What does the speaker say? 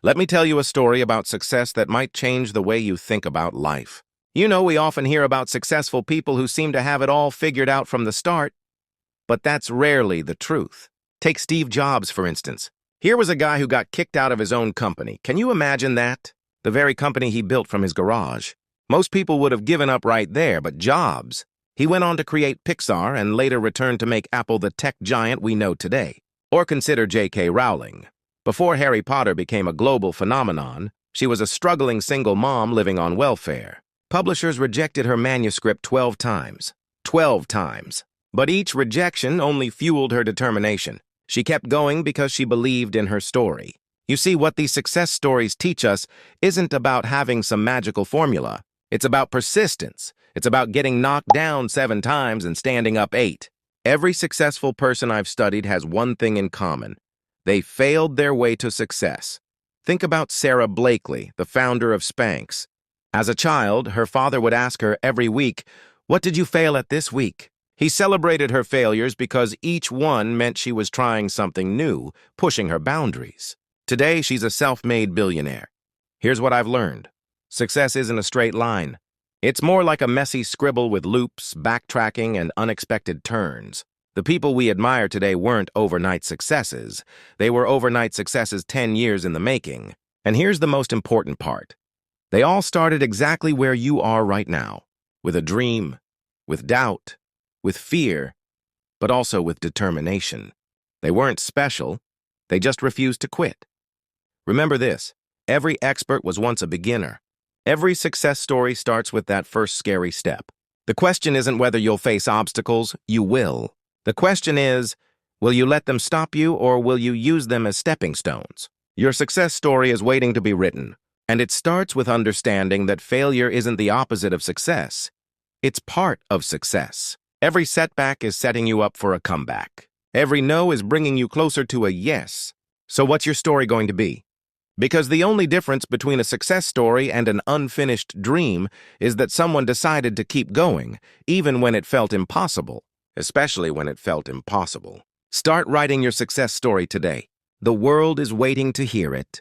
Let me tell you a story about success that might change the way you think about life. You know, we often hear about successful people who seem to have it all figured out from the start, but that's rarely the truth. Take Steve Jobs, for instance. Here was a guy who got kicked out of his own company. Can you imagine that? The very company he built from his garage. Most people would have given up right there, but Jobs, he went on to create Pixar and later returned to make Apple the tech giant we know today. Or consider J.K. Rowling. Before Harry Potter became a global phenomenon, she was a struggling single mom living on welfare. Publishers rejected her manuscript 12 times. 12 times. But each rejection only fueled her determination. She kept going because she believed in her story. You see, what these success stories teach us isn't about having some magical formula. It's about persistence. It's about getting knocked down 7 times and standing up 8. Every successful person I've studied has one thing in common. They failed their way to success. Think about Sarah Blakely, the founder of Spanx. As a child, her father would ask her every week, "What did you fail at this week?" He celebrated her failures because each one meant she was trying something new, pushing her boundaries. Today, she's a self-made billionaire. Here's what I've learned. Success isn't a straight line. It's more like a messy scribble with loops, backtracking, and unexpected turns. The people we admire today weren't overnight successes. They were overnight successes 10 years in the making. And here's the most important part. They all started exactly where you are right now, with a dream, with doubt, with fear, but also with determination. They weren't special. They just refused to quit. Remember this, every expert was once a beginner. Every success story starts with that first scary step. The question isn't whether you'll face obstacles, you will. The question is, will you let them stop you or will you use them as stepping stones? Your success story is waiting to be written, and it starts with understanding that failure isn't the opposite of success. It's part of success. Every setback is setting you up for a comeback. Every no is bringing you closer to a yes. So what's your story going to be? Because the only difference between a success story and an unfinished dream is that someone decided to keep going, even when it felt impossible. Especially when it felt impossible. Start writing your success story today. The world is waiting to hear it.